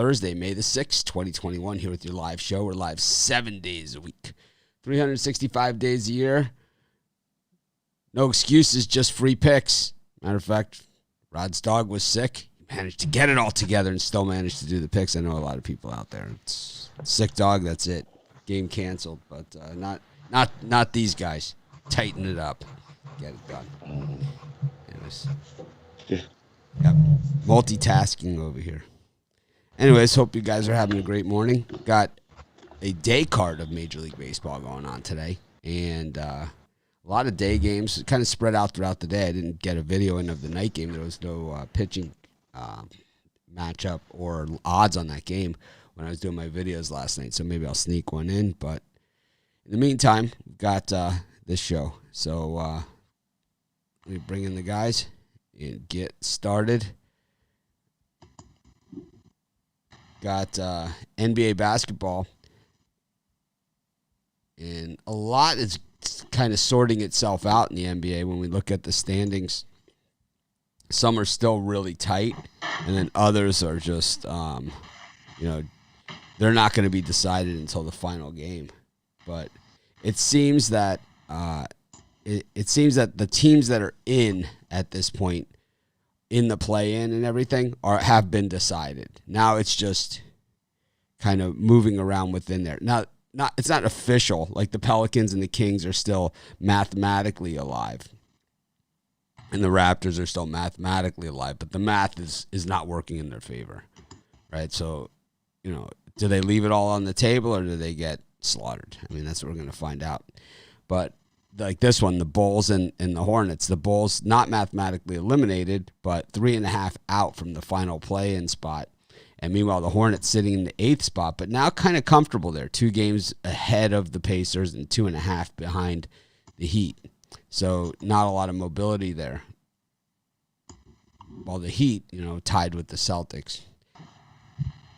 Thursday, May the 6th, 2021, here with your live show. We're live 7 days a week, 365 days a year. No excuses, just free picks. Matter of fact, Rod's dog was sick. He managed to get it all together and still managed to do the picks. I know a lot of people out there. It's sick dog, that's it. Game canceled, but not these guys. Tighten it up. Get it done. Anyways. Yeah. Yep. Multitasking over here. Anyways, hope you guys are having a great morning. Got a day card of Major League Baseball going on today. And a lot of day games kind of spread out throughout the day. I didn't get a video in of the night game. There was no pitching matchup or odds on that game when I was doing my videos last night. So maybe I'll sneak one in. But in the meantime, we've got this show. So let me bring in the guys and get started. Got NBA basketball. And a lot is kind of sorting itself out in the NBA when we look at the standings. Some are still really tight, and then others are just, they're not going to be decided until the final game. But it seems that the teams that are in at this point, in the play-in and everything, have been decided. Now it's just kind of moving around within there. Now, it's not official. Like the Pelicans and the Kings are still mathematically alive, and the Raptors are still mathematically alive, but the math is not working in their favor, right? So, do they leave it all on the table or do they get slaughtered? I mean, that's what we're going to find out. But like this one, the Bulls and the Hornets, the Bulls not mathematically eliminated, but 3.5 out from the final play-in spot. And meanwhile, the Hornets sitting in the 8th spot, but now kind of comfortable there. 2 games ahead of the Pacers and 2.5 behind the Heat. So not a lot of mobility there. While the Heat, tied with the Celtics.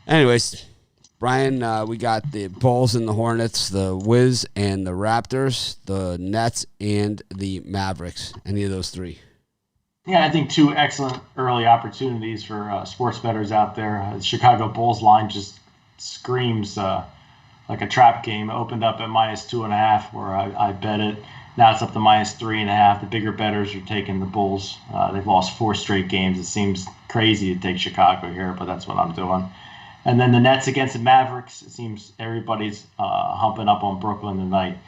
Anyways, Brian, we got the Bulls and the Hornets, the Wiz and the Raptors, the Nets and the Mavericks. Any of those 3? Yeah, I think 2 excellent early opportunities for sports bettors out there. The Chicago Bulls line just screams like a trap game. It opened up at -2.5 where I bet it. Now it's up to -3.5. The bigger bettors are taking the Bulls. They've lost 4 straight games. It seems crazy to take Chicago here, but that's what I'm doing. And then the Nets against the Mavericks. It seems everybody's humping up on Brooklyn tonight.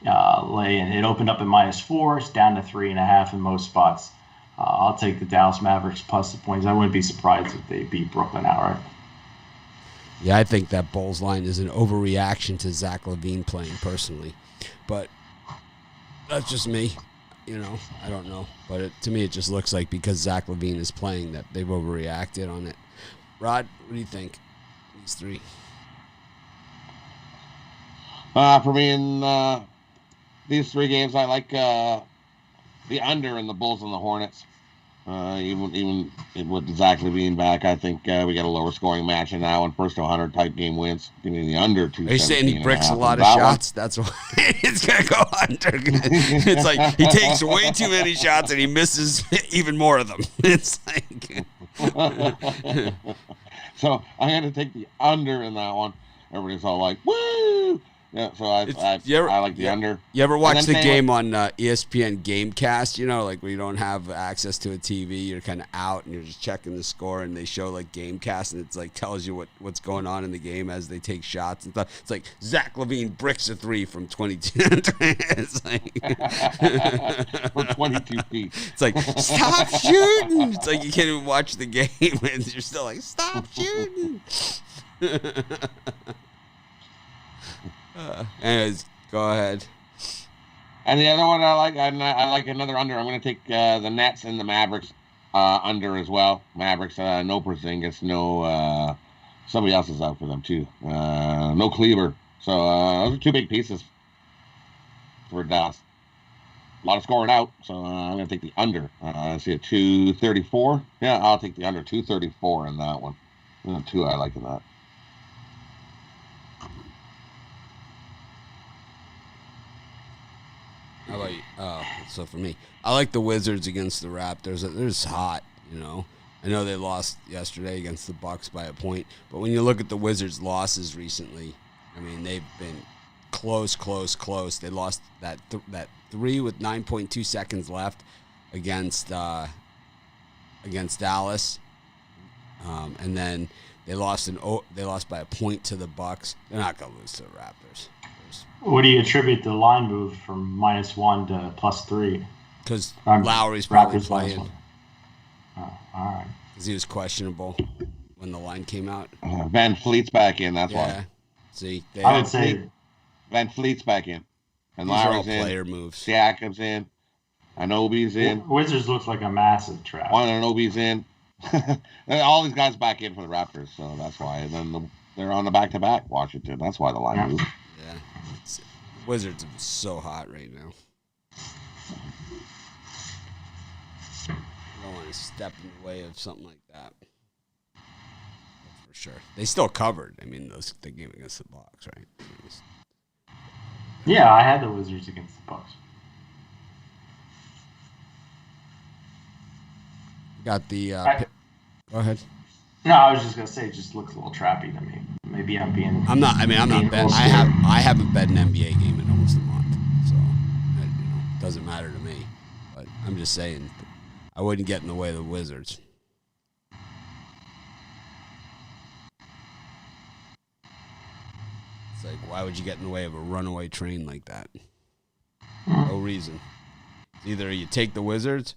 And it opened up at -4. It's down to 3.5 in most spots. I'll take the Dallas Mavericks plus the points. I wouldn't be surprised if they beat Brooklyn outright. Yeah, I think that Bulls line is an overreaction to Zach LaVine playing personally. But that's just me. I don't know. But to me, it just looks like because Zach LaVine is playing that they've overreacted on it. Rod, what do you think? These 3. For me, in these 3 games, I like the under in the Bulls and the Hornets. Even with Zach LaVine back, I think we got a lower scoring match in that one. First to 100 type game wins. Give me the under 2. Are you saying he bricks a lot of shots? That's why it's going to go under. It's like he takes way too many shots and he misses even more of them. It's like... So I'm going to take the under in that one. Everybody's all like, woo! Yeah, so I like the under. You ever watch the game on ESPN Gamecast, like where you don't have access to a TV, you're kind of out and you're just checking the score and they show like Gamecast and it's like tells you what's going on in the game as they take shots and stuff. It's like Zach LaVine bricks a 3 from 22. It's like from 22 feet. It's like, stop shooting. It's like you can't even watch the game and you're still like, stop shooting. Anyways, go ahead. And the other one I like another under. I'm going to take the Nets and the Mavericks under as well. Mavericks, no Porzingis, no somebody else is out for them too. No Cleaver. So those are 2 big pieces for Dallas. A lot of scoring out, so I'm going to take the under. I see a 234. Yeah, I'll take the under 234 in that one. 2 I like in that. How about you? So for me, I like the Wizards against the Raptors. They're just hot, I know they lost yesterday against the Bucks by a point, but when you look at the Wizards' losses recently, I mean, they've been close. They lost that 3 with 9.2 seconds left against Dallas, and then they lost by a point to the Bucks. They're not going to lose to the Raptors. What do you attribute the line move from -1 to +3? Because Lowry's probably Raptors playing. Oh, all right. Because he was questionable when the line came out. Van Fleet's back in. That's why. See, I would say Van Fleet's back in, and these are all Lowry's in. player moves. Siakam's in. Anobi's in. Wizards looks like a massive trap. One Anobi's in. All these guys back in for the Raptors, so that's why. And then they're on the back-to-back Washington. That's why the line moved. Yeah, Wizards are so hot right now. I don't want to step in the way of something like that. That's for sure. They still covered. I mean, the game against the Bucks, right? Yeah, I had the Wizards against the Bucks. Got the. Go ahead. No, I was just gonna say, it just looks a little trappy to me. Maybe I'm being. I'm not betting. I haven't bet an NBA game in almost a month, so it doesn't matter to me. But I'm just saying, I wouldn't get in the way of the Wizards. It's like, why would you get in the way of a runaway train like that? No reason. It's either you take the Wizards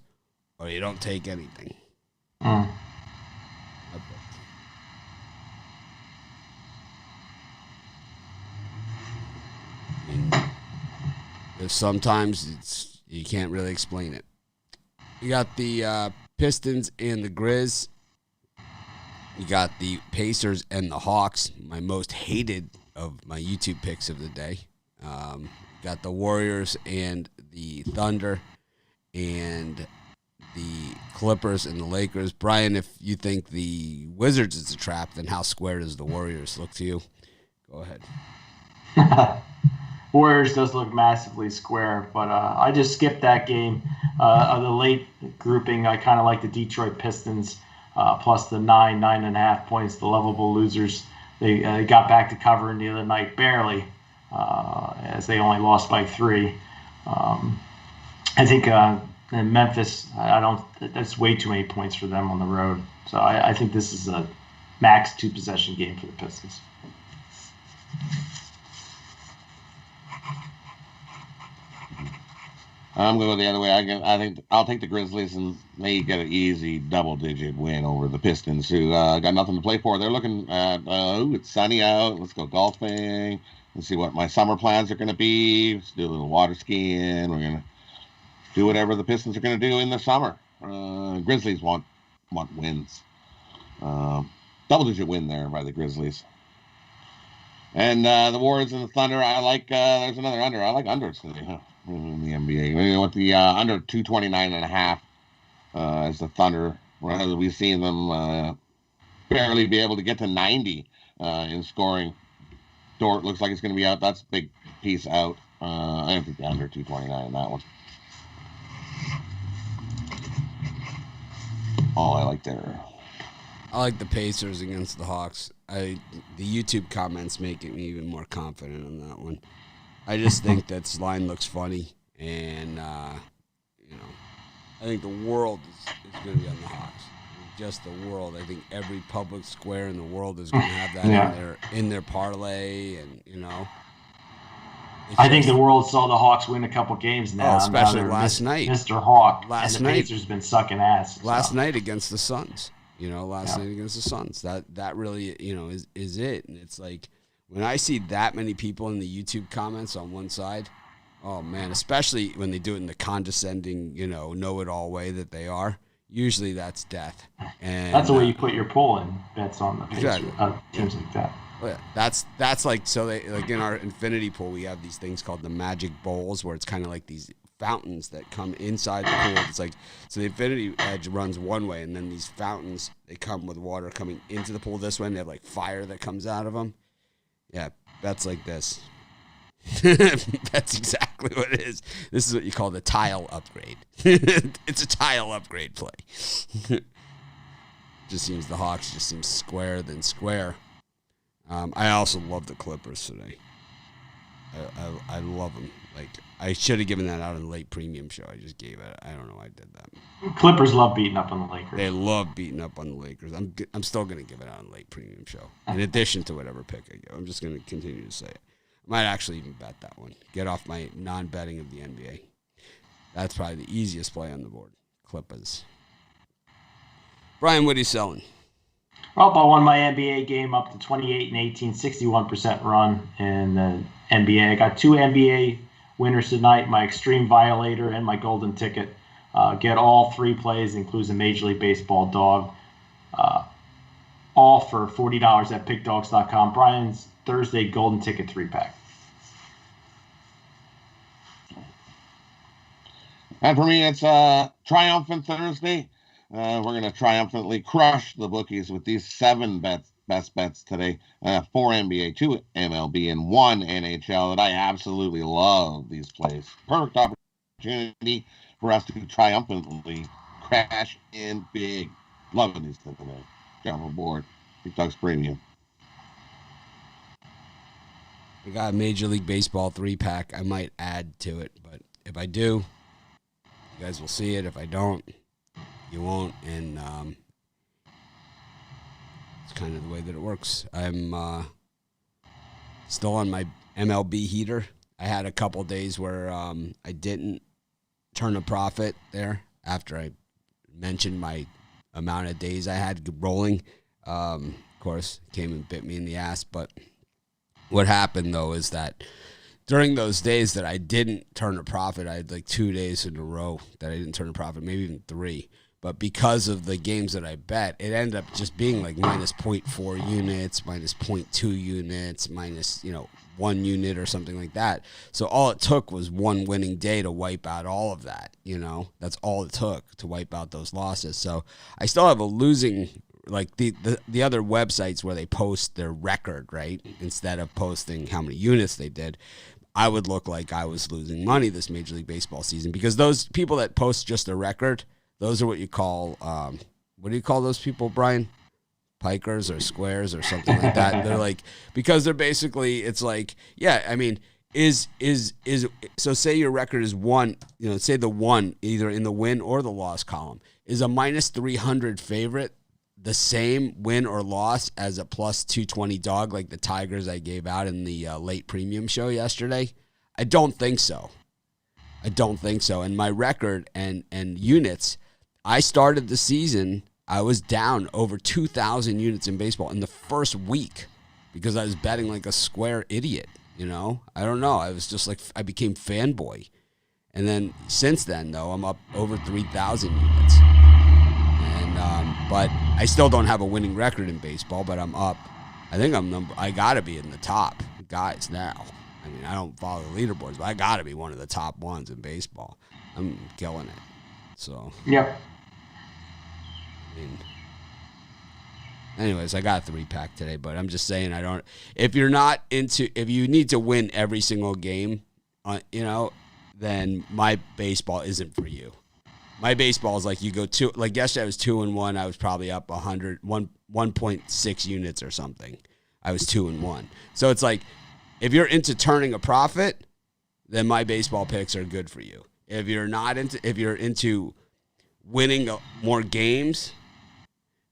or you don't take anything. Sometimes you can't really explain it. You got the Pistons and the Grizz. You got the Pacers and the Hawks, my most hated of my YouTube picks of the day. Got the Warriors and the Thunder, and the Clippers and the Lakers. Brian, if you think the Wizards is a trap, then how square does the Warriors look to you? Go ahead. Warriors does look massively square, but I just skipped that game. Of the late grouping, I kind of like the Detroit Pistons plus the 9.5 points, the lovable losers. They got back to covering the other night barely, as they only lost by 3. I think in Memphis, that's way too many points for them on the road. So I think this is a max 2-possession game for the Pistons. I'm going to go the other way. I think I'll take the Grizzlies, and they get an easy double-digit win over the Pistons, who got nothing to play for. They're looking at, it's sunny out. Let's go golfing. Let's see what my summer plans are going to be. Let's do a little water skiing. We're going to do whatever the Pistons are going to do in the summer. Grizzlies want wins. Double-digit win there by the Grizzlies. And the Warriors and the Thunder, I like. There's another under. I like unders in the NBA. With the under 229.5 as the Thunder, rather we've seen them barely be able to get to 90 in scoring. Dort looks like it's going to be out. That's a big piece out. I think the under 229 in that one. Oh, I like there. I like the Pacers against the Hawks. The YouTube comments make me even more confident on that one. I just think that line looks funny, and I think the world is going to be on the Hawks. Just the world. I think every public square in the world is going to have that in their parlay, and I think the world saw the Hawks win a couple games now. Especially last night. Mr. Hawk. Last and the night. Pacers been sucking ass. Last night against the Suns. Night against the Suns. That really, is it. And it's like, when I see that many people in the YouTube comments on one side, oh, man, especially when they do it in the condescending, know-it-all way that they are, usually that's death. And that's the way you put your pull in bets on the Pacers, exactly. teams like that. Oh, yeah. That's like, so they, like in our infinity pool, we have these things called the magic bowls, where it's kind of like these fountains that come inside the pool. It's like, so the infinity edge runs one way, and then these fountains, they come with water coming into the pool this way, and they have like fire that comes out of them. Yeah, that's like this. That's exactly what it is. This is what you call the tile upgrade. It's a tile upgrade play. Just seems the Hawks just seem square than square. I also love the Clippers today. I love them. Like, I should have given that out in the late premium show. I just gave it. I don't know why I did that. Clippers love beating up on the Lakers. They love beating up on the Lakers. I'm still going to give it out in the late premium show. In addition to whatever pick I give. I'm just going to continue to say it. I might actually even bet that one. Get off my non-betting of the NBA. That's probably the easiest play on the board. Clippers. Brian, what are you selling? Well, I won my NBA game up to 28-18, 61% run in the NBA. I got 2 NBA winners tonight, my Extreme Violator and my Golden Ticket. Get all 3 plays, includes a Major League Baseball dog, all for $40 at pickdogs.com. Brian's Thursday Golden Ticket 3-pack. And for me, it's Triumphant Thursday. We're going to triumphantly crush the bookies with these 7 best bets today. 4 NBA, 2 MLB, and 1 NHL that I absolutely love these plays. Perfect opportunity for us to triumphantly crash in big. Loving these today. Jump aboard. Big Dogs Premium. We got a Major League Baseball 3-pack. I might add to it, but if I do, you guys will see it. If I don't, you won't, and it's kind of the way that it works. I'm still on my MLB heater. I had a couple days where I didn't turn a profit there after I mentioned my amount of days I had rolling. Of course, came and bit me in the ass, but what happened, though, is that during those days that I didn't turn a profit, I had like 2 days in a row that I didn't turn a profit, maybe even 3. But because of the games that I bet, it ended up just being like minus 0.4 units, minus 0.2 units, minus, 1 unit or something like that. So all it took was one winning day to wipe out all of that, That's all it took to wipe out those losses. So I still have a losing, like the other websites where they post their record, right? Instead of posting how many units they did, I would look like I was losing money this Major League Baseball season because those people that post just a record, those are what you call, what do you call those people, Brian? Pikers or squares or something like that. They're like, because they're basically, it's like, yeah, I mean, so say your record is 1, say the 1 either in the win or the loss column. Is a minus 300 favorite the same win or loss as a plus 220 dog like the Tigers I gave out in the late premium show yesterday? I don't think so. And my record and units, I started the season, I was down over 2,000 units in baseball in the first week because I was betting like a square idiot, I don't know. I was just like, I became fanboy. And then since then, though, I'm up over 3,000 units. And but I still don't have a winning record in baseball, but I'm up. I think I got to be in the top guys now. I mean, I don't follow the leaderboards, but I got to be one of the top ones in baseball. I'm killing it. So. Yep. I mean, anyways, I got a 3-pack today, but I'm just saying if you need to win every single game, then my baseball isn't for you. My baseball is like you go like yesterday I was 2-1. I was probably up 1.6 units or something. I was 2-1. So it's like, if you're into turning a profit, then my baseball picks are good for you. If you're into winning more games,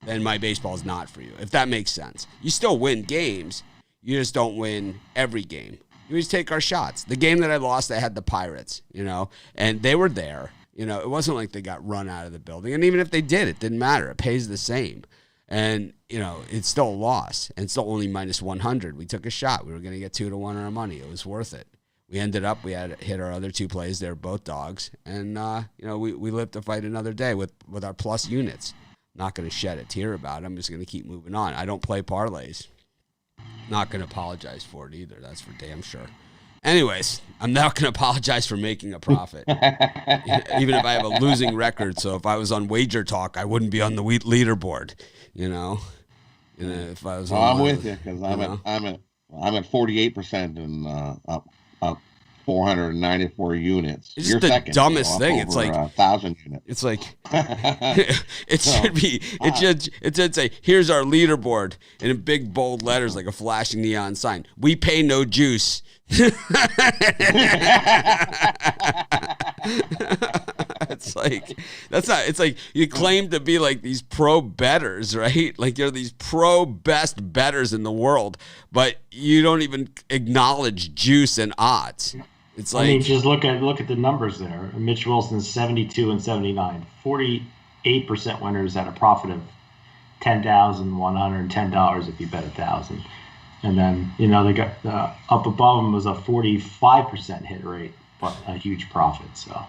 then my baseball is not for you. If that makes sense. You still win games. You just don't win every game. You just take our shots. The game that I lost, I had the Pirates, and they were there. It wasn't like they got run out of the building. And even if they did, it didn't matter. It pays the same. And, it's still a loss. And still only minus 100. We took a shot. We were going to get 2-1 on our money. It was worth it. We ended up, we had hit our other 2 plays. They were both dogs. And, we lived to fight another day with our plus units. Not going to shed a tear about it. I'm just going to keep moving on. I don't play parlays. Not going to apologize for it either. That's for damn sure. Anyways, I'm not going to apologize for making a profit, even if I have a losing record. So if I was on Wager Talk, I wouldn't be on the leaderboard. If I was. I'm with you because I'm at 48% and up. 494 units. It's You're just the second, dumbest up thing. over It's like 1,000 units. It's like it should be. It should say, "Here's our leaderboard" in big bold letters, like a flashing neon sign. We pay no juice. It's like that's not. It's like you claim to be like these pro bettors, right? Like you're these pro best bettors in the world, but you don't even acknowledge juice and odds. It's like, I mean, just look at the numbers there. Mitch Wilson's 72 and 79, 48% winners at a profit of $10,110 if you bet 1,000. And then they got up above them was a 45% hit rate, but a huge profit. So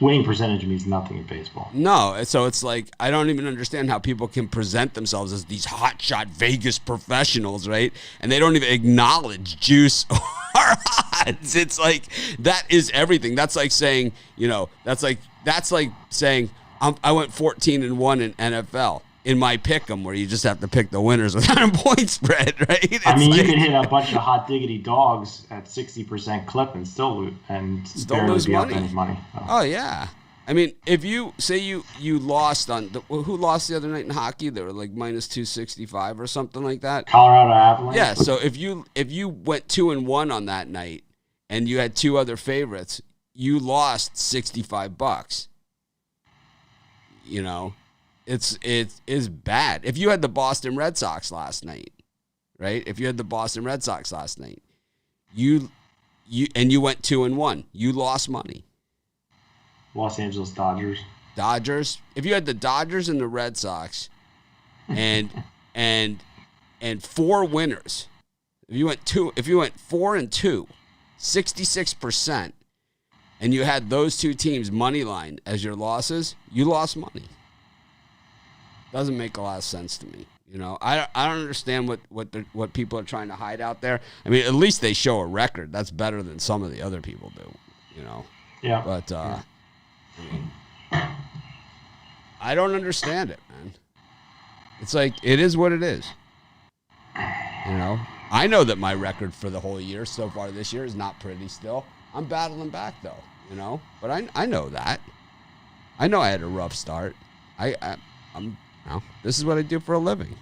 winning percentage means nothing in baseball. No, so it's like I don't even understand how people can present themselves as these hotshot Vegas professionals, right? And they don't even acknowledge juice or odds. It's like that is everything. That's like saying, that's like saying I went 14-1 in NFL in my pick'em, where you just have to pick the winners without a point spread, right? It's I mean, you can hit a bunch of hot diggity dogs at 60% clip and still lose lose money. Oh yeah. I mean, if you say you lost on who lost the other night in hockey, they were like minus 265 or something like that. Colorado Avalanche. Yeah. So if you went 2-1 on that night and you had two other favorites, you lost $65. It is bad. If you had the Boston Red Sox last night, right? If you had the Boston Red Sox last night, you went 2-1, you lost money. Los Angeles Dodgers. If you had the Dodgers and the Red Sox, and four winners, if you went 4-2, 66%, and you had those two teams money line as your losses, you lost money. Doesn't make a lot of sense to me. I don't understand what people are trying to hide out there. I mean, at least they show a record. That's better than some of the other people do. Yeah. But I don't understand it, man. It's like it is what it is. I know that my record for the whole year so far this year is not pretty. Still, I'm battling back though. But I know that. I know I had a rough start. I'm. This is what I do for a living.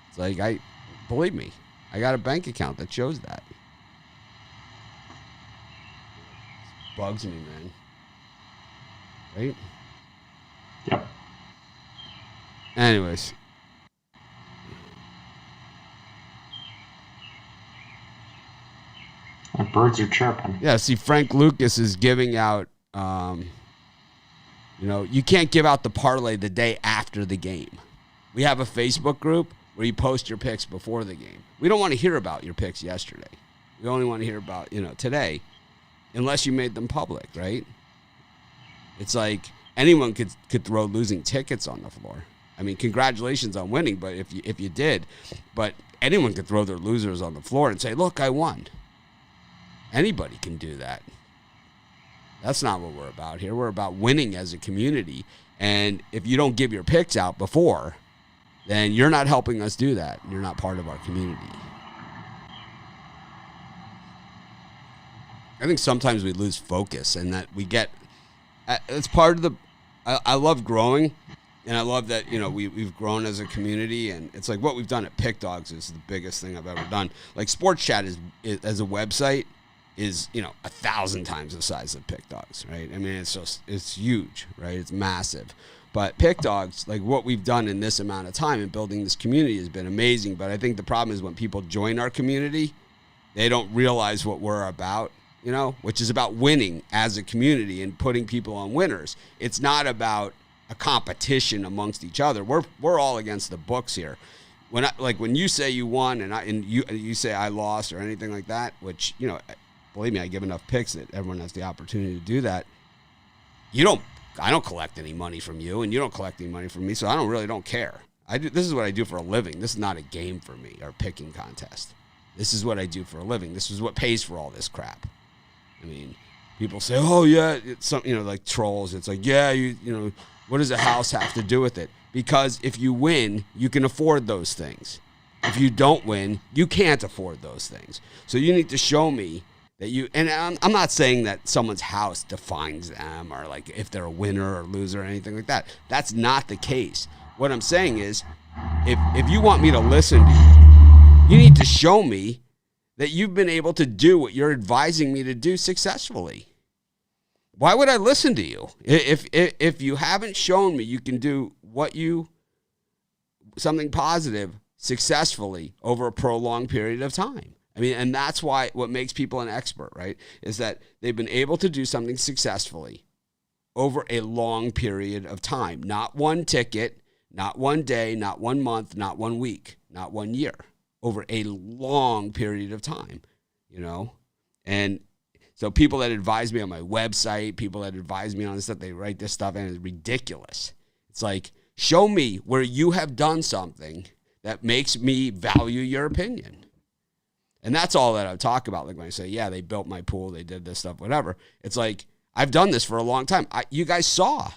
It's like believe me, I got a bank account that shows that. Bugs me, man. Right? Yep. Anyways. The birds are chirping. Yeah, see, Frank Lucas is giving out you can't give out the parlay the day after the game. We have a Facebook group where you post your picks before the game. We don't want to hear about your picks yesterday. We only want to hear about, today, unless you made them public, right? It's like anyone could throw losing tickets on the floor. I mean, congratulations on winning, but if you did, but anyone could throw their losers on the floor and say, "Look, I won." Anybody can do that. That's not what we're about here. We're about winning as a community. And if you don't give your picks out before, then you're not helping us do that. You're not part of our community. I think sometimes we lose focus and that we get, it's part of the, I love growing. And I love that, we've grown as a community. And it's like what we've done at Pick Dogs is the biggest thing I've ever done. Like Sports Chat is as a website, is 1,000 times the size of Pick Dogs, right? I mean, it's huge, right? It's massive. But Pick Dogs, like what we've done in this amount of time in building this community has been amazing. But I think the problem is when people join our community, they don't realize what we're about, which is about winning as a community and putting people on winners. It's not about a competition amongst each other. We're all against the books here. When you say you won and you say I lost or anything like that, which believe me, I give enough picks that everyone has the opportunity to do that. I don't collect any money from you, and you don't collect any money from me, so I don't care. This is what I do for a living. This is not a game for me or a picking contest. This is what I do for a living. This is what pays for all this crap. I mean, people say, "Oh yeah," it's something like trolls. It's like, yeah, what does a house have to do with it? Because if you win, you can afford those things. If you don't win, you can't afford those things. So you need to show me that you, and I'm not saying that someone's house defines them or like if they're a winner or loser or anything like that. That's not the case. What I'm saying is, if you want me to listen to you, you need to show me that you've been able to do what you're advising me to do successfully. Why would I listen to you? If you haven't shown me you can do something positive successfully over a prolonged period of time. I mean, and that's what makes people an expert, right? Is that they've been able to do something successfully over a long period of time. Not one ticket, not one day, not 1 month, not 1 week, not 1 year. Over a long period of time, And so people that advise me on my website, people that advise me on this stuff, they write this stuff and it's ridiculous. It's like, show me where you have done something that makes me value your opinion. And that's all that I talk about. Like when I say, yeah, they built my pool, they did this stuff, whatever. It's like, I've done this for a long time. You guys saw.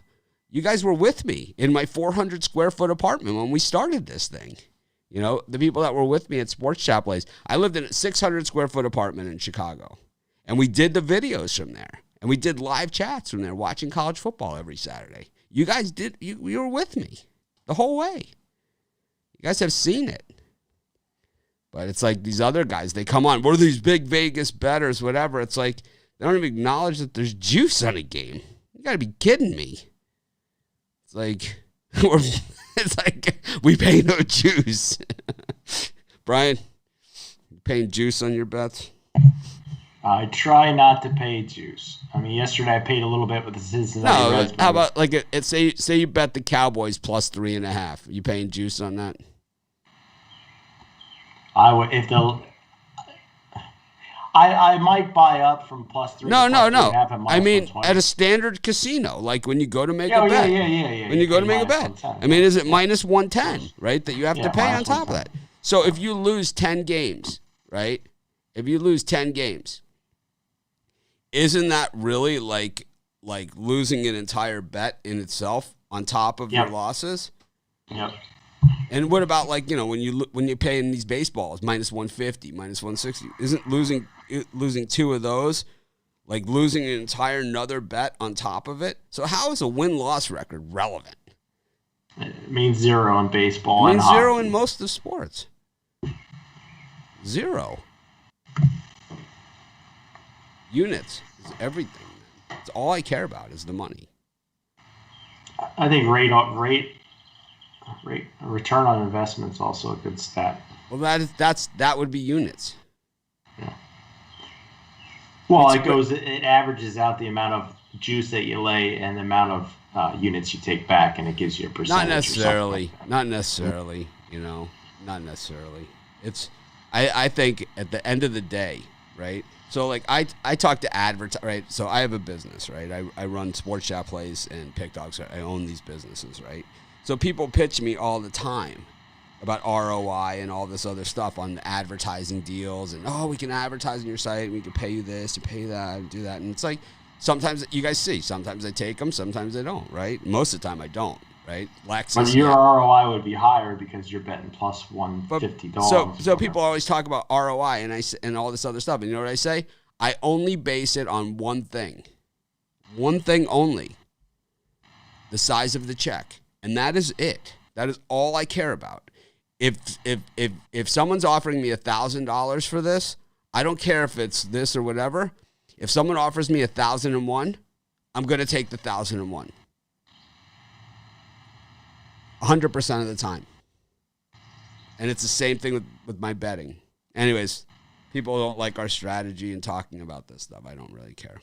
You guys were with me in my 400 square foot apartment when we started this thing. The people that were with me at Sports Chat Plays. I lived in a 600 square foot apartment in Chicago. And we did the videos from there. And we did live chats from there, watching college football every Saturday. You guys did, you were with me the whole way. You guys have seen it. But it's like these other guys, they come on, we're these big Vegas bettors, whatever. It's like, they don't even acknowledge that there's juice on a game. You got to be kidding me. It's like, we pay no juice. Brian, you paying juice on your bets? I try not to pay juice. I mean, yesterday I paid a little bit with the Cincinnati Reds. How about say you bet the Cowboys plus 3.5? You paying juice on that? I would I might buy up from plus 3. No. 3.5 I mean, at a standard casino, like when you go to make a bet. Yeah. When you go to make a bet. I mean, is it minus 110, right? That you have to pay on top of that. So if you lose 10 games, right? If you lose 10 games, isn't that really like losing an entire bet in itself on top of your losses? Yep. And what about when you pay in these baseballs minus 150, minus 160? Isn't losing two of those like losing an entire another bet on top of it? So how is a win-loss record relevant? It means zero in baseball. It means zero in most of sports. Zero. Units is everything. It's all I care about is the money. I think return on investment is also a good stat. Well, that would be units. Yeah. Well, it averages out the amount of juice that you lay and the amount of units you take back, and it gives you a percentage. Not necessarily. Like not necessarily. Not necessarily. It's. I think at the end of the day, right? So like I talk to right? So I have a business, right? I run Sports Chat Plays and Pick Dogs. I own these businesses, right? So people pitch me all the time about ROI and all this other stuff on advertising deals and, we can advertise on your site and we can pay you this, and pay you that, and do that. And it's like, sometimes you guys see, sometimes I take them, sometimes I don't, right? Most of the time I don't, right? But your ROI would be higher because you're betting plus $150. So people always talk about ROI and all this other stuff. And you know what I say? I only base it on one thing only, the size of the check. And that is it. That is all I care about. If someone's offering me $1,000 for this, I don't care if it's this or whatever. If someone offers me 1,001, I'm going to take the 1,001. 100% of the time. And it's the same thing with my betting. Anyways, people don't like our strategy and talking about this stuff. I don't really care.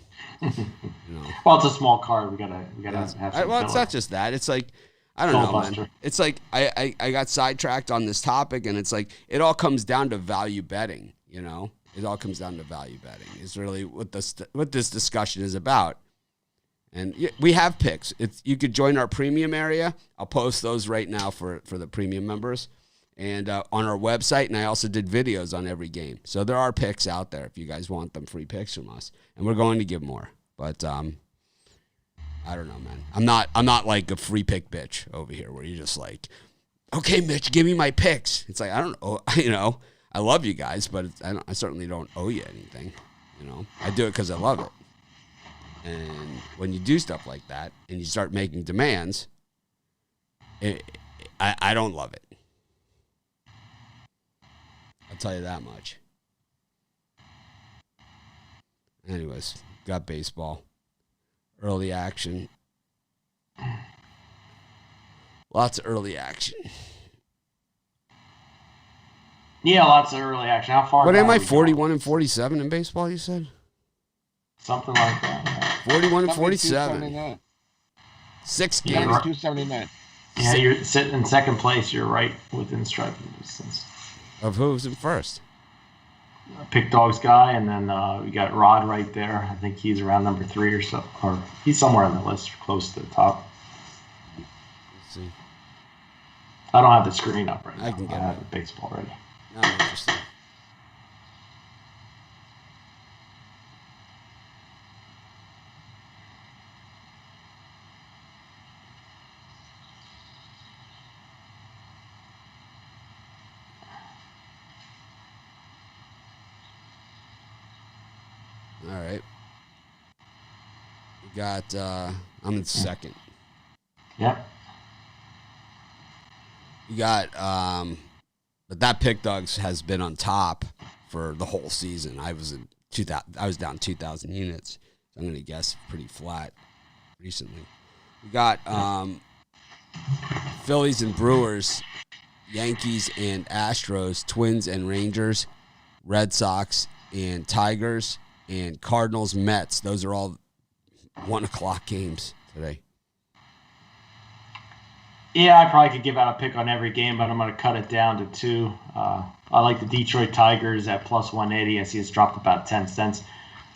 Well, it's a small card. We gotta have some. Well, it's not just that. It's like, I don't know, man. It's like I got sidetracked on this topic, and it's like it all comes down to value betting. It all comes down to value betting. It's really what this discussion is about. And we have picks. You could join our premium area. I'll post those right now for the premium members, and on our website. And I also did videos on every game. So there are picks out there if you guys want them, free picks from us, and we're going to give more. But I don't know, man. I'm not like a free pick bitch over here where you're just like, okay, Mitch, give me my picks. It's like, I don't know, I love you guys, but I certainly don't owe you anything. I do it because I love it. And when you do stuff like that and you start making demands, I don't love it. I'll tell you that much. Anyways, got baseball. Early action. Lots of early action. Yeah, lots of early action. How far? What am I, 41 and 47 in baseball, you said? Something like that. Yeah. 41 and 47. 6 games. 279. Yeah, you're sitting in second place. You're right within striking distance. Of who's in first? Pick Dog's guy, and then we got Rod right there. I think he's around number 3 or so, or he's somewhere on the list, close to the top. Let's see. I don't have the screen up right now. I can get I have it. the baseball ready. I'm interested. All right. We got, I'm in second. Yep. You got, but that Pick Dogs has been on top for the whole season. I was down 2,000 units. So I'm going to guess pretty flat recently. We got Phillies and Brewers, Yankees and Astros, Twins and Rangers, Red Sox and Tigers, and Cardinals, Mets. Those are all 1 o'clock games today. Yeah, I probably could give out a pick on every game, but I'm going to cut it down to 2. I like the Detroit Tigers at plus 180. I see it's dropped about 10 cents.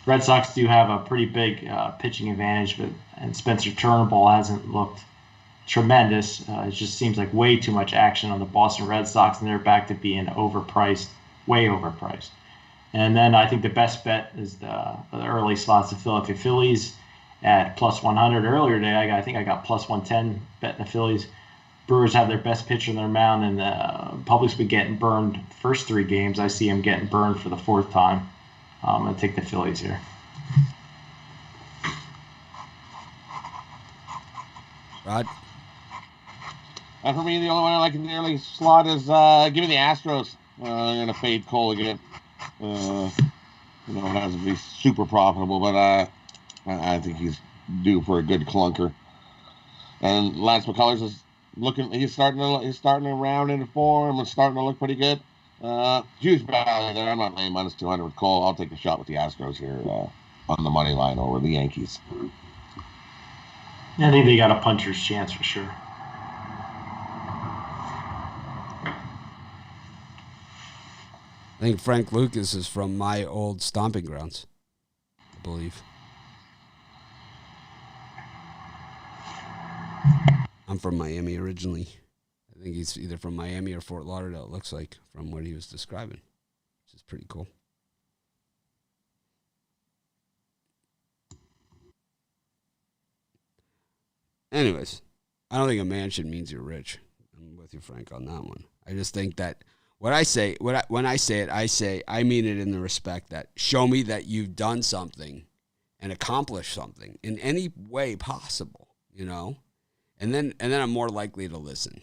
Red Sox do have a pretty big pitching advantage, and Spencer Turnbull hasn't looked tremendous. It just seems like way too much action on the Boston Red Sox, and they're back to being overpriced, way overpriced. And then I think the best bet is the early slots, the Philadelphia Phillies at plus 100 earlier today. I think I got plus 110 betting the Phillies. Brewers have their best pitcher in their mound, and the public's been getting burned first 3 games. I see them getting burned for the 4th time. I'm going to take the Phillies here. Rod? For me, the only one I like in the early slot is give me the Astros. I'm going to fade Cole again. It hasn't been super profitable, but I think he's due for a good clunker. And Lance McCullers is looking. He's starting to round into form and starting to look pretty good. Huge value there. I'm not laying minus 200 with Cole. I'll take a shot with the Astros here on the money line over the Yankees. I think they got a puncher's chance for sure. I think Frank Lucas is from my old stomping grounds, I believe. I'm from Miami originally. I think he's either from Miami or Fort Lauderdale, it looks like, from what he was describing, which is pretty cool. Anyways, I don't think a mansion means you're rich. I'm with you, Frank, on that one. I just think that when I say it, I mean it in the respect that show me that you've done something and accomplished something in any way possible, and then I'm more likely to listen.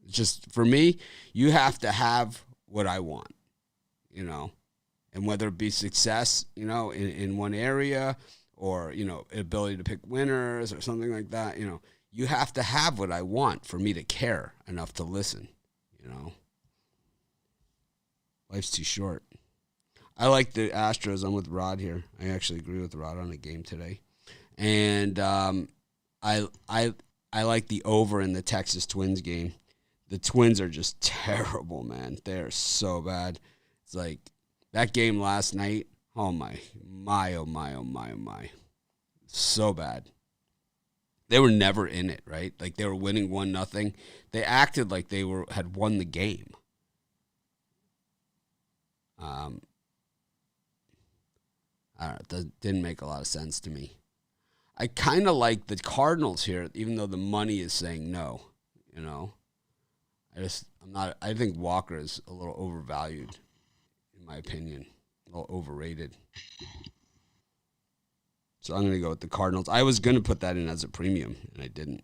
It's just for me, you have to have what I want, and whether it be success, in one area or, ability to pick winners or something like that, you have to have what I want for me to care enough to listen. Life's too short. I like the Astros. I'm with Rod here. I actually agree with Rod on the game today. And I like the over in the Texas Twins game. The Twins are just terrible, man. They're so bad. It's like that game last night. Oh, my. So bad. They were never in it, right? Like they were winning 1-0. They acted like they had won the game. I don't know. That didn't make a lot of sense to me. I kind of like the Cardinals here, even though the money is saying no. I think Walker is a little overvalued, in my opinion. A little overrated. So I'm going to go with the Cardinals. I was going to put that in as a premium, and I didn't.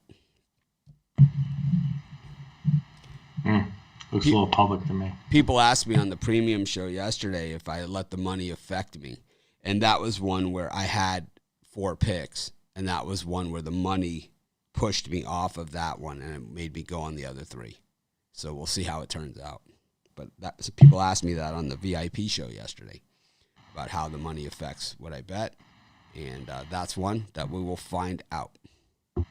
Looks a little public to me. People asked me on the premium show yesterday if I let the money affect me. And that was one where I had 4 picks. And that was one where the money pushed me off of that one, and it made me go on the other 3. So we'll see how it turns out. But so people asked me that on the VIP show yesterday about how the money affects what I bet. And that's one that we will find out. We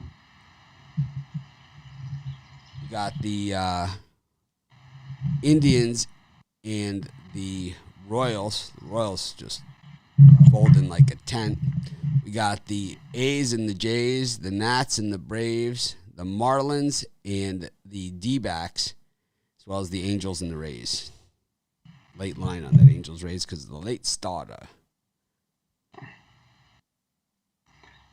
got the Indians and the Royals. The Royals just folding like a tent. We got the A's and the Jays, the Nats and the Braves, the Marlins and the D-backs, as well as the Angels and the Rays. Late line on that Angels-Rays because of the late starter.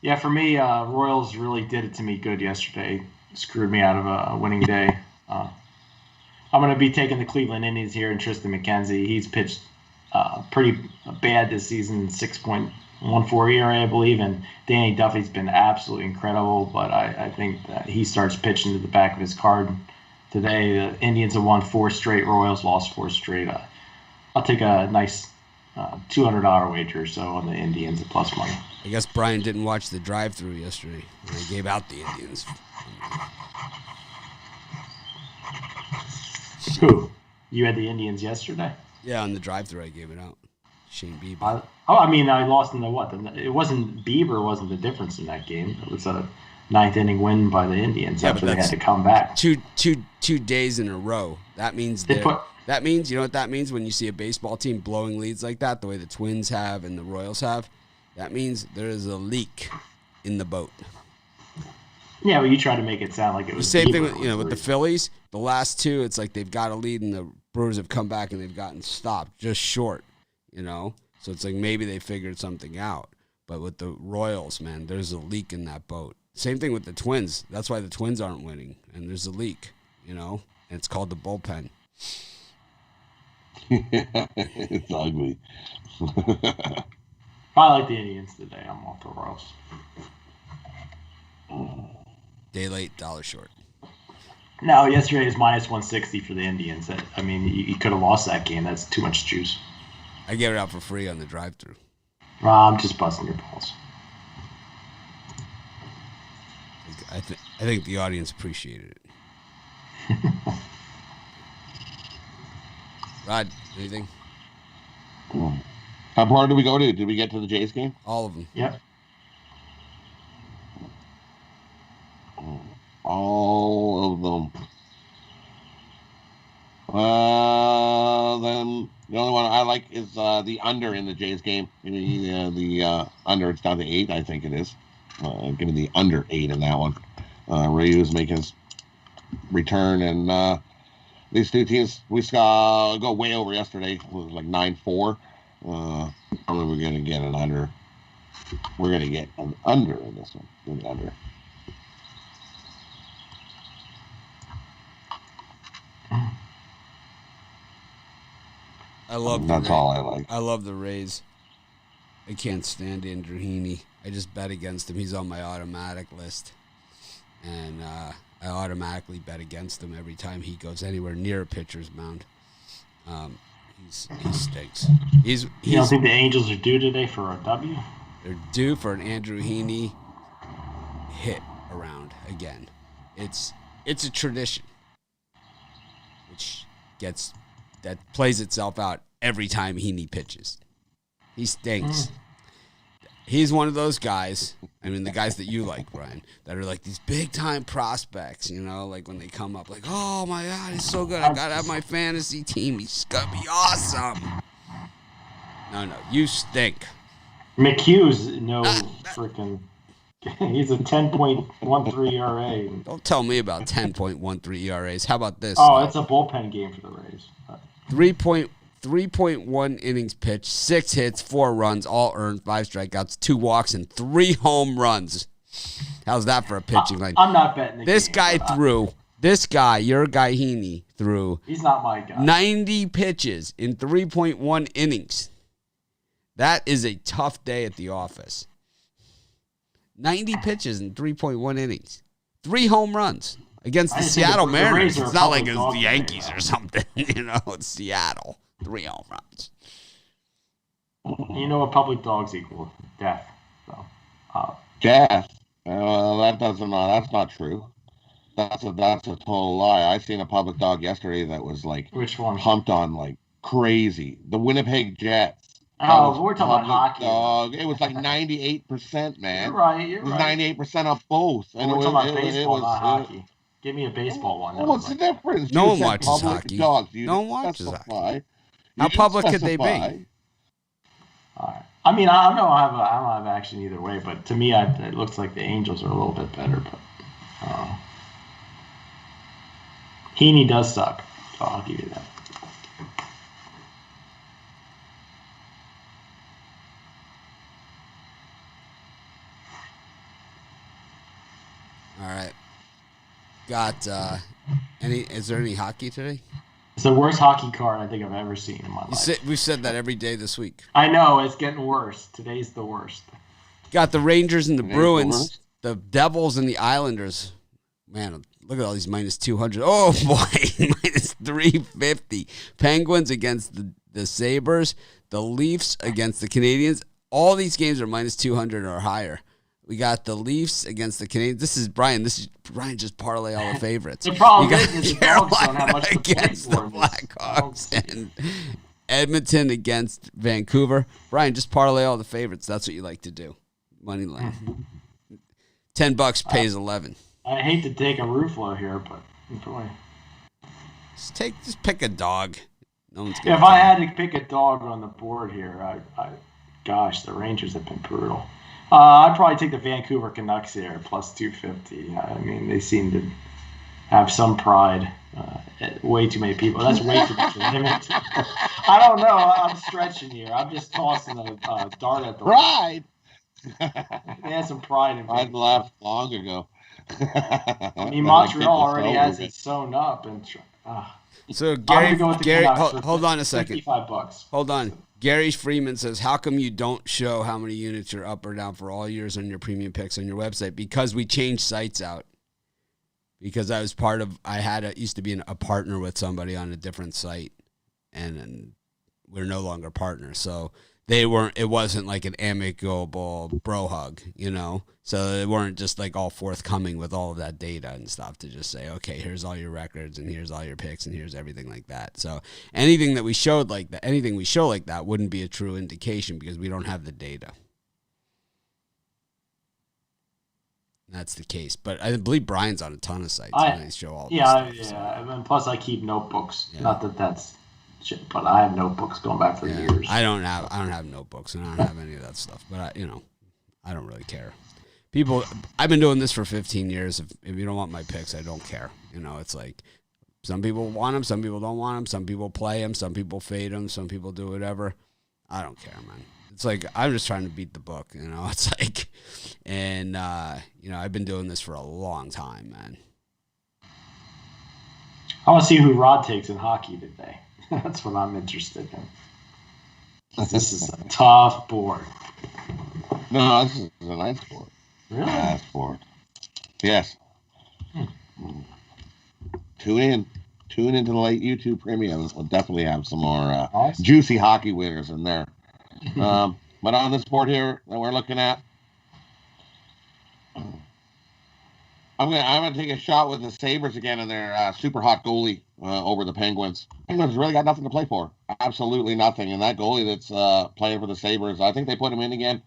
Yeah, for me, Royals really did it to me good yesterday. Screwed me out of a winning day. I'm going to be taking the Cleveland Indians here and Tristan McKenzie. He's pitched pretty bad this season, 6.14 ERA, I believe, and Danny Duffy's been absolutely incredible, but I think that he starts pitching to the back of his card today. The Indians have won 4 straight, Royals lost 4 straight. I'll take a nice $200 wager or so on the Indians at plus money. I guess Brian didn't watch the drive-thru yesterday when I gave out the Indians. Who? You had the Indians yesterday? Yeah, on the drive-thru I gave it out. Shane Bieber. I lost in the what? It wasn't Bieber wasn't the difference in that game. It was a 9th inning win by the Indians after they had to come back. Two days in a row. That means you know what that means when you see a baseball team blowing leads like that, the way the Twins have and the Royals have. That means there is a leak in the boat. Yeah, well, you try to make it sound like it was the same Bieber thing with the Phillies. The last 2, it's like they've got a lead and the Brewers have come back and they've gotten stopped just short. So it's like maybe they figured something out. But with the Royals, man, there's a leak in that boat. Same thing with the Twins. That's why the Twins aren't winning. And there's a leak, and it's called the bullpen. It's ugly. I like the Indians today. I'm off the Royals. Day late, dollar short. No, yesterday was minus 160 for the Indians. I mean, you could have lost that game. That's too much juice. I gave it out for free on the drive-thru. I'm just busting your balls. I think the audience appreciated it. Rod, anything? How far did we go to? Did we get to the Jays game? All of them. Yep. All of them. Then the only one I like is the under in the Jays game. The under, it's down to 8, I think it is. Give me the under 8 in that one. Ryu's making his return, and these two teams, we go way over yesterday. It was like 9-4. Probably we're going to get an under. We're going to get an under in this one. Give me under. That's all I like. I love the Rays. I can't stand Andrew Heaney. I just bet against him. He's on my automatic list. And I automatically bet against him every time he goes anywhere near a pitcher's mound. He stinks. You don't think the Angels are due today for a W? They're due for an Andrew Heaney hit around again. It's a tradition, that plays itself out every time Heaney pitches. He stinks. He's one of those guys, the guys that you like, Brian, that are like these big-time prospects, like when they come up, like, oh, my God, he's so good. I got to have my fantasy team. He's going to be awesome. No, you stink. McHugh's freaking... He's a 10.13 ERA. Don't tell me about 10.13 ERAs. How about this? Oh, it's a bullpen game for the Rays. 3.1 innings pitched, 6 hits, 4 runs, all earned, 5 strikeouts, 2 walks, and 3 home runs. How's that for a pitching line? I'm not betting this guy threw. This guy, your guy Heaney, threw. He's not my guy. 90 pitches in 3.1 innings. That is a tough day at the office. 90 pitches in 3.1 innings. 3 home runs against the Seattle Mariners. It's not like it's the Yankees or something. It's Seattle. 3 home runs. You know what public dogs equal? Death. So, death? That's not true. That's a total lie. I seen a public dog yesterday that was like which one? Pumped on like crazy. The Winnipeg Jets. Oh, we're talking about hockey. Dog. It was like 98%, man. You're right. It was 98% of both. And we're talking about baseball, not hockey. Give me a baseball one. What's the difference? No one watches hockey. Dogs. No one watches hockey. How public could they be? All right. I mean, I don't have action either way, but to me, it looks like the Angels are a little bit better. But Heaney does suck, so I'll give you that. All right. Got is there any hockey today? It's the worst hockey card I think I've ever seen in my life. We've said that every day this week. I know, it's getting worse. Today's the worst. Got the Rangers and the Bruins, the Devils and the Islanders. Man, look at all these minus 200. Oh, boy, minus 350. Penguins against the Sabres, the Leafs against the Canadians. All these games are minus 200 or higher. We got the Leafs against the Canadians. This is Brian just parlay all the favorites. The problem is the Dogs don't have much to play against the for. Blackhawks and Edmonton against Vancouver. Brian, just parlay all the favorites. That's what you like to do. Money line. $10 pays 11. I hate to take a Ruffalo here, but boy. Just pick a dog. No one's if I had to pick a dog on the board here, gosh, the Rangers have been brutal. I'd probably take the Vancouver Canucks here, plus 250. I mean, they seem to have some pride. Way too many people. That's way too much limit. I don't know. I'm stretching here. I'm just tossing a dart at the pride. They had some pride in I'd left long ago. I mean, Montreal already has it sewn up. So Gary, hold on a second. $55. Hold on. Gary Freeman says, how come you don't show how many units you're up or down for all years on your premium picks on your website? Because we changed sites out. Because I was used to be a partner with somebody on a different site, and we're no longer partners. So it wasn't like an amicable bro hug, So they weren't just like all forthcoming with all of that data and stuff to just say, okay, here's all your records and here's all your picks and here's everything like that. So anything we show like that wouldn't be a true indication because we don't have the data. That's the case. But I believe Brian's on a ton of sites. They show all this stuff. Yeah. And plus I keep notebooks. Yeah. Not that that's shit, but I have notebooks going back for years. I don't have notebooks and I don't have any of that stuff. But I don't really care. I've been doing this for 15 years. If you don't want my picks, I don't care. It's like some people want them, some people don't want them, some people play them, some people fade them, some people do whatever. I don't care, man. It's like I'm just trying to beat the book. It's like, and I've been doing this for a long time, man. I want to see who Rod takes in hockey today. That's what I'm interested in. This is a tough board. No, this is a nice board. Really? Nice board. Yes. Tune into the late YouTube premium. We'll definitely have some more juicy hockey winners in there. But on this board here that we're looking at, I'm gonna take a shot with the Sabres again and their super hot goalie over the Penguins. Penguins really got nothing to play for. Absolutely nothing. And that goalie that's playing for the Sabres, I think they put him in again.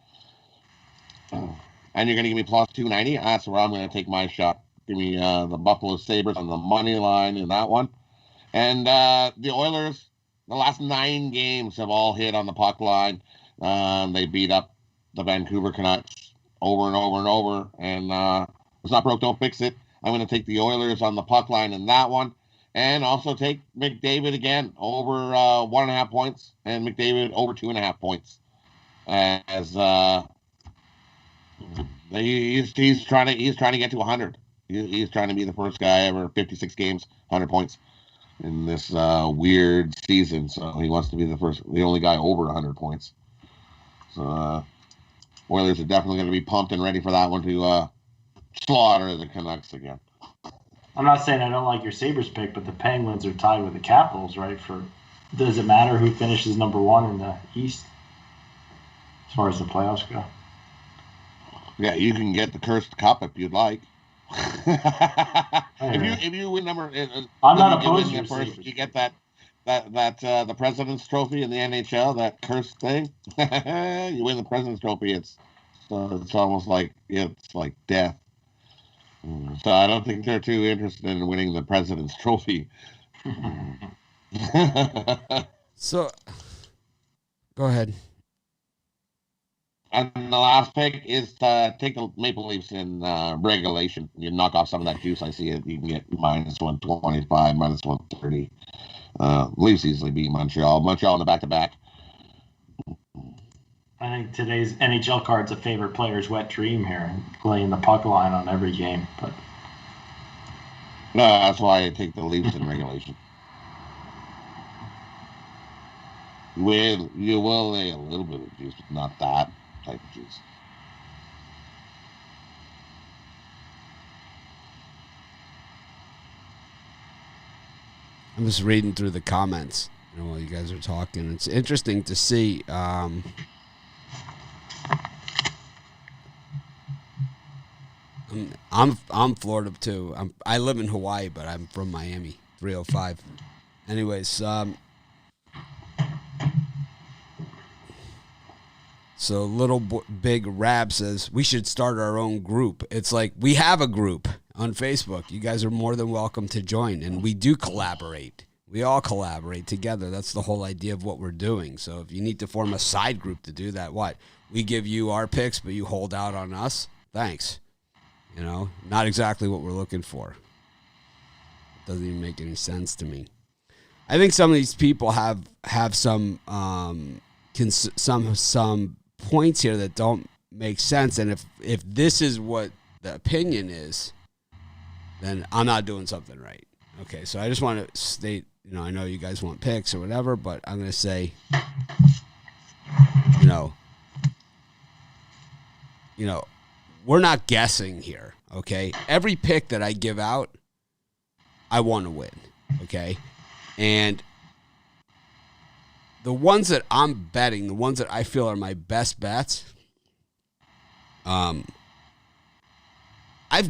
And you're going to give me plus 290? That's where I'm going to take my shot. Give me the Buffalo Sabres on the money line in that one. And the Oilers, the last 9 games have all hit on the puck line. They beat up the Vancouver Canucks over and over and over. And it's not broke, don't fix it. I'm going to take the Oilers on the puck line in that one. And also take McDavid again over 1.5 points. And McDavid over 2.5 points. As he's trying to get to 100. He's trying to be the first guy ever 56 games, 100 points in this weird season. So he wants to be the only guy over 100 points. So Oilers are definitely going to be pumped and ready for that one to slaughter the Canucks again. I'm not saying I don't like your Sabres pick, but the Penguins are tied with the Capitals, right? Does it matter who finishes number one in the East as far as the playoffs go? Yeah, you can get the cursed cup if you'd like. if you win I'm not opposed to your Sabres. You get that the President's Trophy in the NHL, that cursed thing. You win the President's Trophy, it's almost like death. So I don't think they're too interested in winning the President's Trophy. So, go ahead. And the last pick is to take the Maple Leafs in regulation. You knock off some of that juice. I see it. You can get minus 125, minus 130. Leafs easily beat Montreal. Montreal in the back-to-back. I think today's NHL card's a favorite player's wet dream here, laying the puck line on every game. But no, that's why I take the Leafs in regulation. You will lay a little bit of juice, but not that type of juice. I'm just reading through the comments, while you guys are talking. It's interesting to see. I'm Florida too. I live in Hawaii, but I'm from Miami. 305. Anyways, so Big Rab says we should start our own group. It's like we have a group on Facebook. You guys are more than welcome to join, and we do collaborate. We all collaborate together. That's the whole idea of what we're doing. So if you need to form a side group to do that, we give you our picks, but you hold out on us. Thanks. Not exactly what we're looking for. It doesn't even make any sense to me. I think some of these people have some points here that don't make sense, and if this is what the opinion is, then I'm not doing something right. Okay, so I just want to state, I know you guys want picks or whatever, but I'm going to say, we're not guessing here, okay? Every pick that I give out, I want to win, okay? And the ones that I'm betting, the ones that I feel are my best bets, I've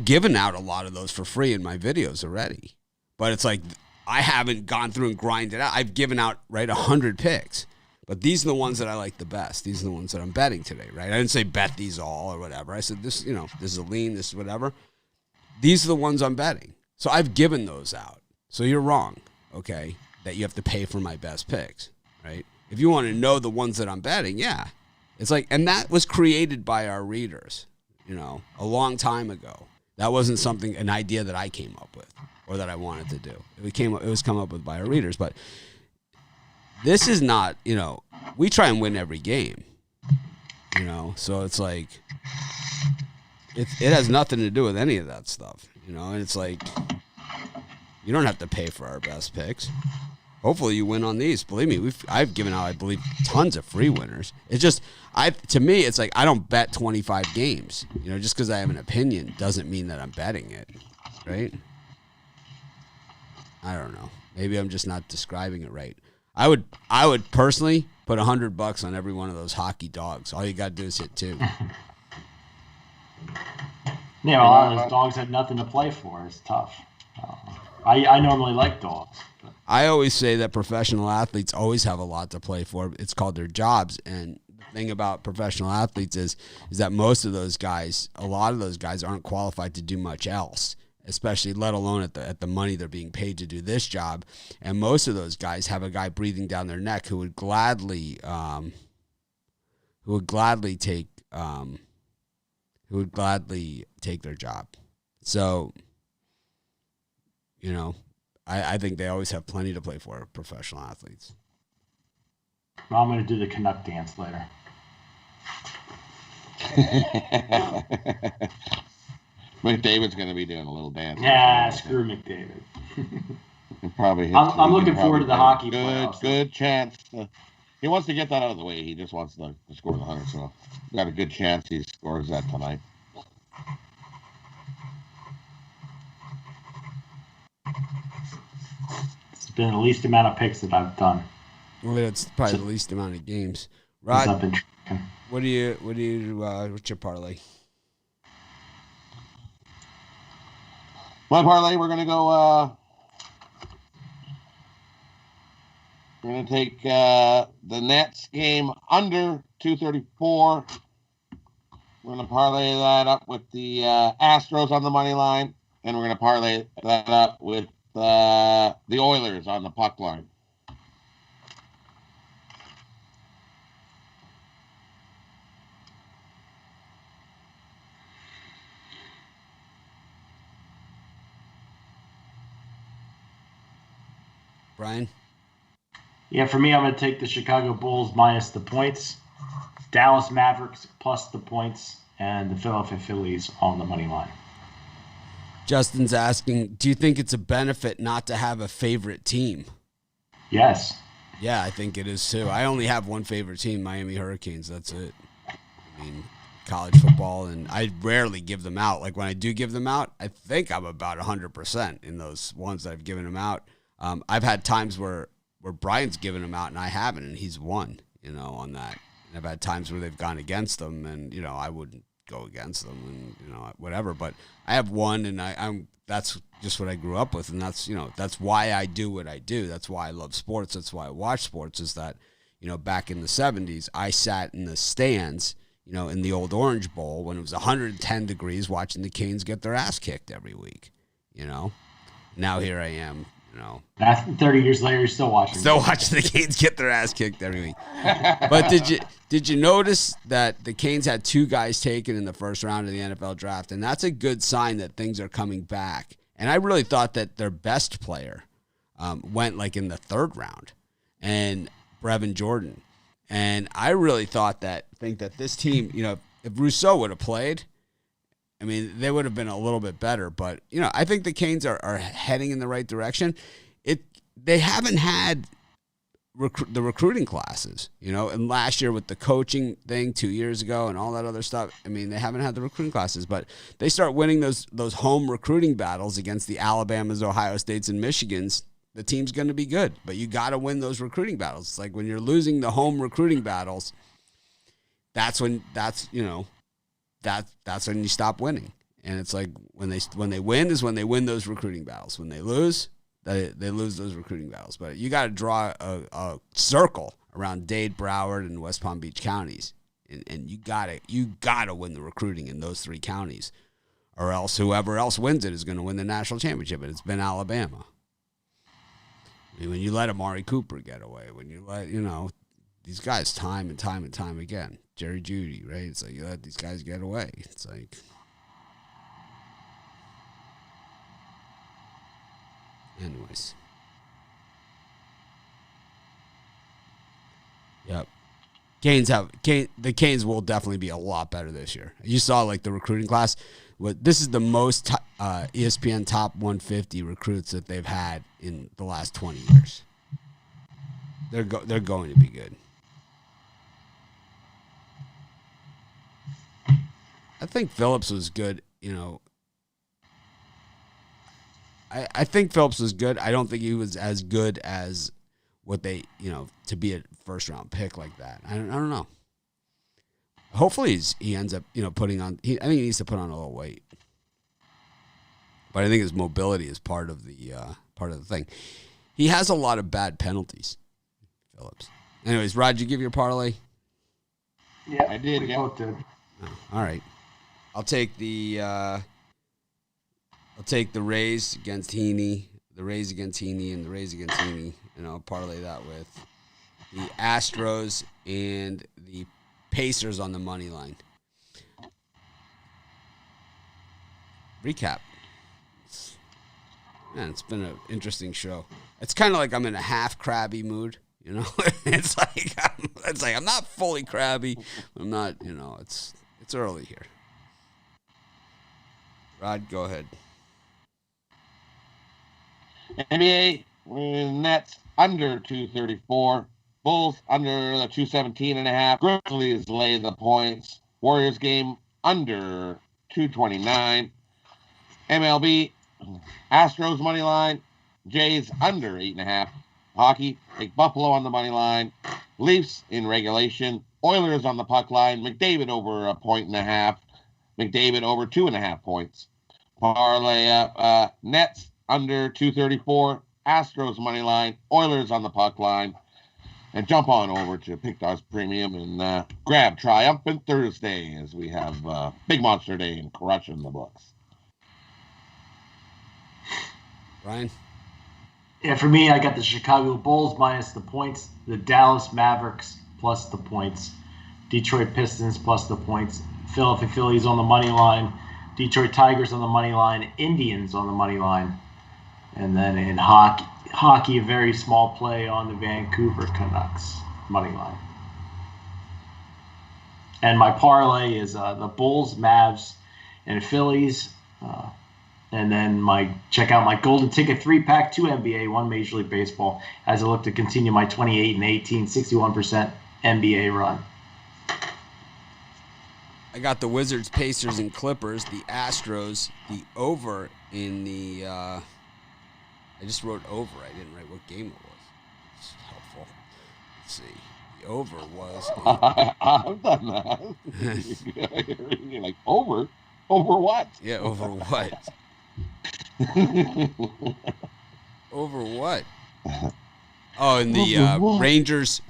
given out a lot of those for free in my videos already. But it's like I haven't gone through and grinded out. I've given out, 100 picks. But these are the ones that I like the best. These are the ones that I'm betting today, right? I didn't say bet these all or whatever. I said this, this is a lean, this is whatever. These are the ones I'm betting. So I've given those out. So you're wrong, okay, that you have to pay for my best picks, right? If you want to know the ones that I'm betting, yeah. It's like, and that was created by our readers, a long time ago. That wasn't an idea that I came up with or that I wanted to do. It was come up with by our readers. But this is not, we try and win every game, so it's like, it has nothing to do with any of that stuff, and it's like, you don't have to pay for our best picks. Hopefully you win on these. Believe me, I've given out, I believe, tons of free winners. It's just, to me, it's like I don't bet 25 games. Just because I have an opinion doesn't mean that I'm betting it, right? I don't know. Maybe I'm just not describing it right. I would personally put $100 on every one of those hockey dogs. All you got to do is hit 2. Yeah, a lot of those dogs have nothing to play for. It's tough. I normally like dogs. But. I always say that professional athletes always have a lot to play for. It's called their jobs. And the thing about professional athletes is that most of those guys, a lot of those guys aren't qualified to do much else, especially let alone at the money they're being paid to do this job. And most of those guys have a guy breathing down their neck who would gladly take their job. So, I think they always have plenty to play for, professional athletes. Well, I'm going to do the Canuck dance later. McDavid's going to be doing a little dance. Yeah, screw McDavid. Probably. I'm looking forward to the hockey playoffs. Good chance. He wants to get that out of the way. He just wants to score the 100. So got a good chance he scores that tonight. It's been the least amount of picks that I've done. Well, it's probably the least amount of games. Since I've Rod, been tracking. what's your parlay? My parlay, we're gonna go. We're gonna take the Nets game under 234. We're gonna parlay that up with the Astros on the money line, and we're gonna parlay that up with the Oilers on the puck line. Brian? Yeah, for me, I'm going to take the Chicago Bulls minus the points, Dallas Mavericks plus the points, and the Philadelphia Phillies on the money line. Justin's asking, do you think it's a benefit not to have a favorite team? Yes. Yeah, I think it is too. I only have one favorite team, Miami Hurricanes. That's it. I mean, college football, and I rarely give them out. Like when I do give them out, I think I'm about 100% in those ones that I've given them out. I've had times where Brian's given them out and I haven't, and he's won, on that. And I've had times where they've gone against them, and I wouldn't go against them, and whatever. But I have won, and I'm that's just what I grew up with, and that's why I do what I do. That's why I love sports. That's why I watch sports. Is that back in the 70s, I sat in the stands, in the old Orange Bowl when it was 110 degrees, watching the Canes get their ass kicked every week. Now here I am. 30 years later, you're still watching. Still watching the Canes get their ass kicked every week. But did you notice that the Canes had 2 guys taken in the first round of the NFL draft, and that's a good sign that things are coming back. And I really thought that their best player went like in the 3rd round, and Brevin Jordan. And I really think that this team, if Rousseau would have played, I mean, they would have been a little bit better, but I think the Canes are heading in the right direction. They haven't had the recruiting classes, and last year with the coaching thing 2 years ago and all that other stuff. I mean, they haven't had the recruiting classes, but they start winning those home recruiting battles against the Alabamas, Ohio States, and Michigans. The team's going to be good, but you got to win those recruiting battles. It's like when you're losing the home recruiting battles, that's when you stop winning. And it's like when they win is when they win those recruiting battles. When they lose, they lose those recruiting battles. But you got to draw a circle around Dade, Broward, and West Palm Beach counties, and you gotta win the recruiting in those 3 counties, or else whoever else wins it is going to win the national championship. And it's been Alabama. I mean, when you let Amari Cooper get away, when you let these guys time and time and time again. Jerry Jeudy, right? It's like you let these guys get away. It's like, anyways. Yep. The Canes will definitely be a lot better this year. You saw like the recruiting class. This is the most ESPN top 150 recruits that they've had in the last 20 years. They're going to be good. I think Phillips was good, I think Phillips was good. I don't think he was as good as what they, to be a first-round pick like that. I don't know. Hopefully he ends up, putting on – I think he needs to put on a little weight. But I think his mobility is part of the thing. He has a lot of bad penalties, Phillips. Anyways, Rod, did you give your parlay? Yeah, I did. We both did. Oh, all right. I'll take the Rays against Heaney, and the Rays against Heaney, and I'll parlay that with the Astros and the Pacers on the money line. Recap. It's been an interesting show. It's kind of like I'm in a half crabby mood, It's like I'm not fully crabby. I'm not, it's early here. Rod, go ahead. NBA Nets under 234. Bulls under the 217.5. Grizzlies lay the points. Warriors game under 229. MLB, Astros money line. Jays under 8.5. Hockey, take Buffalo on the money line. Leafs in regulation. Oilers on the puck line. McDavid over 1.5. McDavid over 2.5 points. Parlay Nets under 234. Astros money line. Oilers on the puck line. And jump on over to Pickdaw's Premium and grab Triumphant Thursday as we have Big Monster Day and crushing the books. Ryan? Yeah, for me, I got the Chicago Bulls minus the points, the Dallas Mavericks plus the points, Detroit Pistons plus the points, Philadelphia Phillies on the money line, Detroit Tigers on the money line, Indians on the money line, and then in hockey, a very small play on the Vancouver Canucks money line. And my parlay is the Bulls, Mavs, and Phillies. And then check out my golden ticket 3-pack, 2 NBA, 1 Major League Baseball, as I look to continue my 28-18, 61% NBA run. I got the Wizards, Pacers, and Clippers, the Astros, the over in the I just wrote over. I didn't write what game it was. It's helpful. Let's see. The over was... I've done that. You're like, over? Over what? Yeah, over what? Over what? Oh, and the Rangers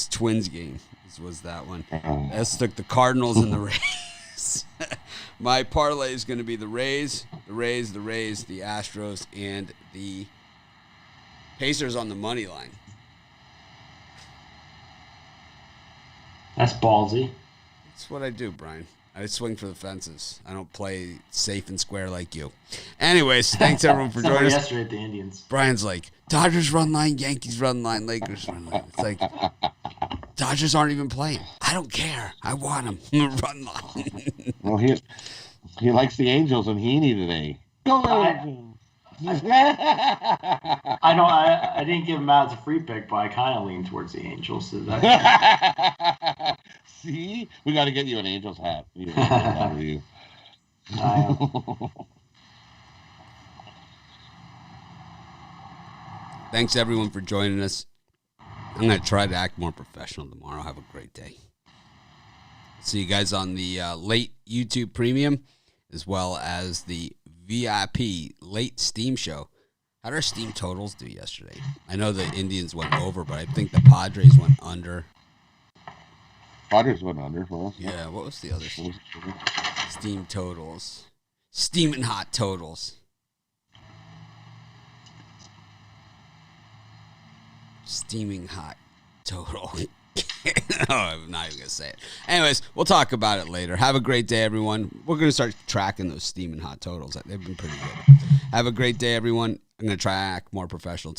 Twins game was that one. That's took the Cardinals and the Rays. My parlay is going to be the Rays, the Astros, and the Pacers on the money line. That's ballsy. That's what I do, Brian. I swing for the fences. I don't play safe and square like you. Anyways, thanks everyone for joining us. Yesterday at the Indians. Brian's like, Dodgers run line, Yankees run line, Lakers run line. It's like, Dodgers aren't even playing. I don't care. I want them to run line. Well, he likes the Angels and Heaney today. Go I didn't give him out as a free pick, but I kind of lean towards the Angels. So that... See, we got to get you an Angels hat. Thanks everyone for joining us. I'm going to try to act more professional tomorrow. Have a great day. See you guys on the late YouTube Premium, as well as the VIP late Steam show. How did our Steam totals do yesterday? I know the Indians went over, but I think the Padres went under. Padres went under for us. Yeah, what was the other Steam totals? Steaming hot totals. Steaming hot total. Oh, I'm not even going to say it. Anyways, we'll talk about it later. Have a great day, everyone. We're going to start tracking those steaming hot totals. They've been pretty good. Have a great day, everyone. I'm going to try to act more professional tomorrow.